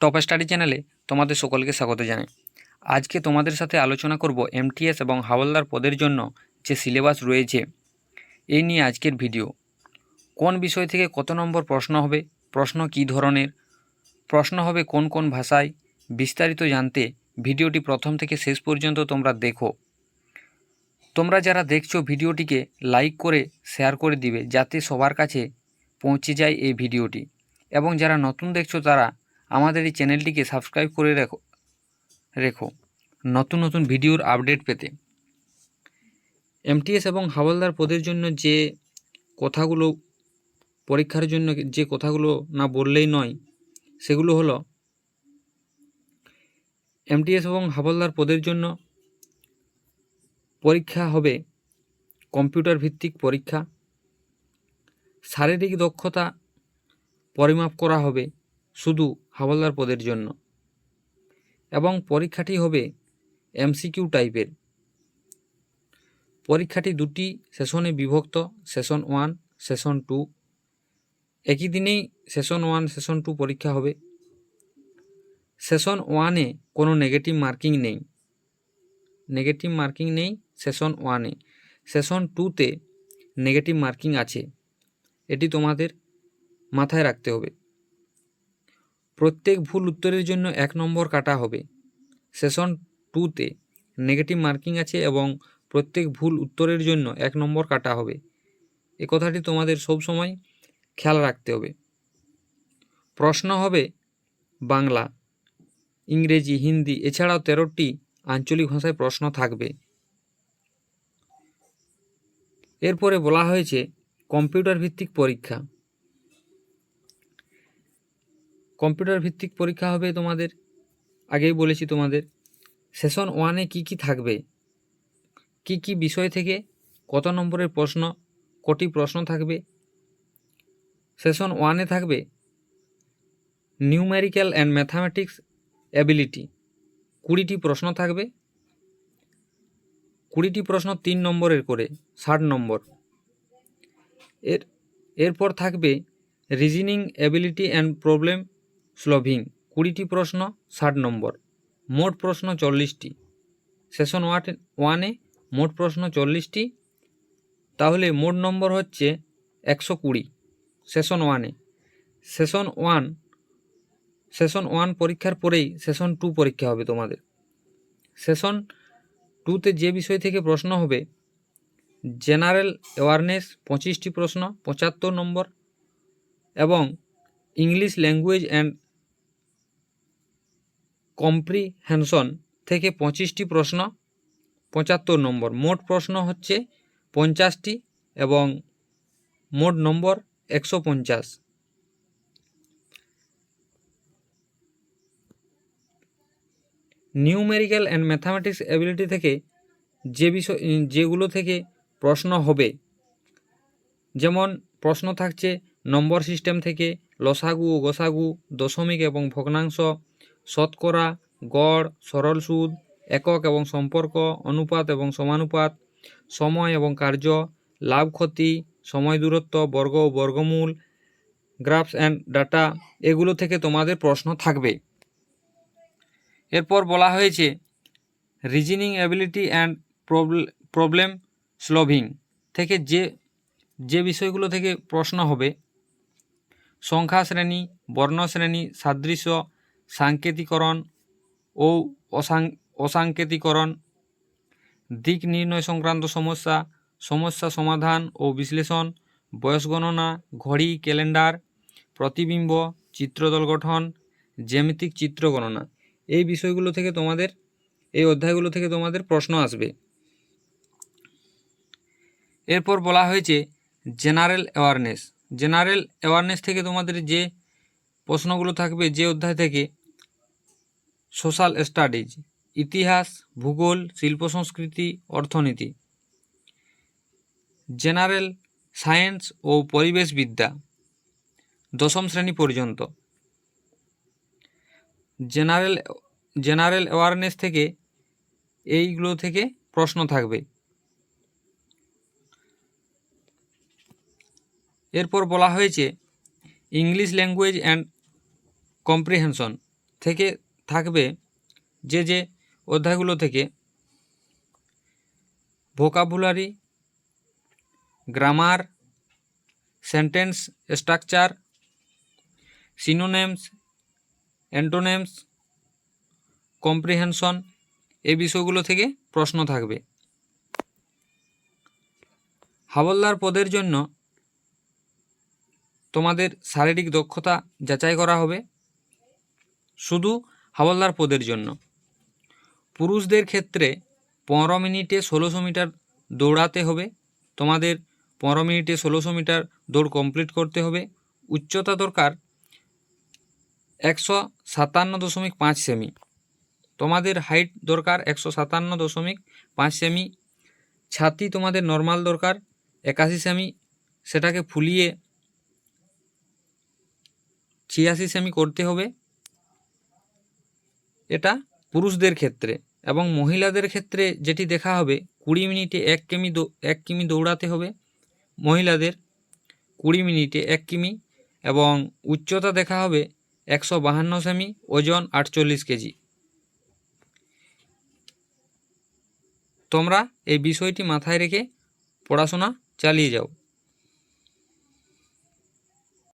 Top study চ্যানেলে তোমাদের সকলকে স্বাগত জানাই। আজকে তোমাদের সাথে আলোচনা করব এমটিএস এবং হাওলদার পদের জন্য যে সিলেবাস রয়েছে এই নিয়ে আজকের ভিডিও। কোন বিষয় থেকে কত নম্বর প্রশ্ন হবে, প্রশ্ন কী ধরনের, প্রশ্ন হবে কোন কোন ভাষায়, বিস্তারিত জানতে ভিডিওটি প্রথম থেকে শেষ পর্যন্ত তোমরা দেখো। তোমরা যারা দেখছো ভিডিওটিকে লাইক করে শেয়ার করে দিবে যাতে সবার কাছে পৌঁছে যায় এই ভিডিওটি, এবং যারা নতুন দেখছো তারা আমাদের এই চ্যানেলটিকে সাবস্ক্রাইব করে রেখো নতুন নতুন ভিডিওর আপডেট পেতে। এমটিএস এবং হাওলদার পদের জন্য যে কথাগুলো পরীক্ষার জন্য যে কথাগুলো না বললেই নয় সেগুলো হলো, এমটিএস এবং হাওলদার পদের জন্য পরীক্ষা হবে কম্পিউটার ভিত্তিক পরীক্ষা। শারীরিক দক্ষতা পরিমাপ করা হবে শুধু হাওলদার পদের জন্য, এবং পরীক্ষাটি হবে এমসিকিউ টাইপের। পরীক্ষাটি দুটি সেশনে বিভক্ত, সেশন 1, সেশন 2। একই দিনেই সেশন 1, সেশন 2 পরীক্ষা হবে। সেশন 1-এ কোনো নেগেটিভ মার্কিং নেই সেশন 1-এ। সেশন 2-তে নেগেটিভ মার্কিং আছে, এটি তোমাদের মাথায় রাখতে হবে। প্রত্যেক ভুল উত্তরের জন্য 1 নম্বর কাটা হবে। সেশন 2-তে নেগেটিভ মার্কিং আছে এবং প্রত্যেক ভুল উত্তরের জন্য 1 নম্বর কাটা হবে। এ কথাটি তোমাদের সব সময় খেয়াল রাখতে হবে। প্রশ্ন হবে বাংলা, ইংরেজি, হিন্দি এছাড়াও 13টি আঞ্চলিক ভাষায় প্রশ্ন থাকবে। এরপরে বলা হয়েছে কম্পিউটার ভিত্তিক পরীক্ষা। কম্পিউটার ভিত্তিক পরীক্ষা হবে তোমাদের, আগেই বলেছি তোমাদের, সেশন 1-এ কী থাকবে, কি বিষয় থেকে কত নম্বরের প্রশ্ন, কটি প্রশ্ন থাকবে। সেশন 1-এ থাকবে নিউমেরিক্যাল অ্যান্ড ম্যাথামেটিক্স অ্যাবিলিটি, 20টি প্রশ্ন থাকবে। 20টি প্রশ্ন 3 নম্বরের করে, 60 নম্বর। এরপর থাকবে reasoning ability and problem solving, 20টি প্রশ্ন, 60 নম্বর। মোট প্রশ্ন 40টি। সেশন 1-এ মোট প্রশ্ন 40টি, তাহলে মোট নম্বর হচ্ছে 120 সেশন 1-এ। সেশন 1 পরীক্ষার পরেই সেশন 2 পরীক্ষা হবে তোমাদের। সেশন 2-তে যে বিষয় থেকে প্রশ্ন হবে, জেনারেল অ্যাওয়ারনেস 25টি প্রশ্ন, 75 নম্বর, এবং ইংলিশ ল্যাঙ্গুয়েজ অ্যান্ড কম্প্রিহেনশন থেকে 25টি প্রশ্ন, 75 নম্বর। মোট প্রশ্ন হচ্ছে 50টি এবং মোট নম্বর 150। নিউমেরিক্যাল অ্যান্ড ম্যাথামেটিক্স অ্যাবিলিটি থেকে যেগুলো থেকে প্রশ্ন হবে, যেমন প্রশ্ন থাকছে নম্বর সিস্টেম থেকে, লসাগু ও গসাগু, দশমিক এবং ভগ্নাংশ, শতকরা, গড়, সরল সুদ, একক এবং সম্পর্ক, অনুপাত এবং সমানুপাত, সময় এবং কার্য, লাভ ক্ষতি, সময় দূরত্ব, বর্গ ও বর্গমূল, গ্রাফস অ্যান্ড ডাটা, এগুলো থেকে তোমাদের প্রশ্ন থাকবে। এরপর বলা হয়েছে reasoning ability and problem solving থেকে যে বিষয়গুলো থেকে প্রশ্ন হবে, সংখ্যা শ্রেণী, বর্ণ শ্রেণী, সাদৃশ্য, সাংকেতিকরণ ও অসাংকেতিকরণ, দিক নির্ণয় সংক্রান্ত সমস্যা, সমস্যা সমাধান ও বিশ্লেষণ, বয়স গণনা, ঘড়ি, ক্যালেন্ডার, প্রতিবিম্ব, চিত্রদল গঠন, জ্যামিতিক চিত্র গণনা, এই বিষয়গুলো থেকে তোমাদের, এই অধ্যায়গুলো থেকে তোমাদের প্রশ্ন আসবে। এরপর বলা হয়েছে জেনারেল অ্যাওয়ারনেস থেকে তোমাদের যে প্রশ্নগুলো থাকবে, যে অধ্যায় থেকে, সোশ্যাল স্টাডিজ, ইতিহাস, ভূগোল, শিল্প সংস্কৃতি, অর্থনীতি, জেনারেল সায়েন্স ও পরিবেশবিদ্যা 10ম শ্রেণী পর্যন্ত। জেনারেল অ্যাওয়ারনেস থেকে এইগুলো থেকে প্রশ্ন থাকবে। এরপর বলা হয়েছে ইংলিশ ল্যাঙ্গুয়েজ অ্যান্ড কম্প্রিহেনশন থেকে থাকবে যে অধ্যায়গুলো থেকে vocabulary, grammar, sentence structure, synonyms, antonyms, comprehension, এই বিষয়গুলো থেকে প্রশ্ন থাকবে। হাওলদার পদের জন্য তোমাদের শারীরিক দক্ষতা যাচাই করা হবে, শুধু হাওলদার পদের জন্য। পুরুষদের ক্ষেত্রে 15 মিনিটে 1600 মিটার দৌড়াতে হবে, তোমাদের 15 মিনিটে 1600 মিটার দৌড় কমপ্লিট করতে হবে। উচ্চতা দরকার 157.5 সেমি, তোমাদের হাইট দরকার 157.5 সেমি। ছাতি তোমাদের নর্মাল দরকার 81 সেমি, সেটাকে ফুলিয়ে 86 সেমি করতে হবে। এটা পুরুষদের ক্ষেত্রে। এবং মহিলাদের ক্ষেত্রে যেটি দেখা হবে 20 মিনিটে 1 কিমি দৌড়াতে হবে মহিলাদের, 20 মিনিটে 1 কিমি। এবং উচ্চতা দেখা হবে 152 সেমি, ওজন 48 কেজি। তোমরা এই বিষয়টি মাথায় রেখে পড়াশোনা চালিয়ে যাও।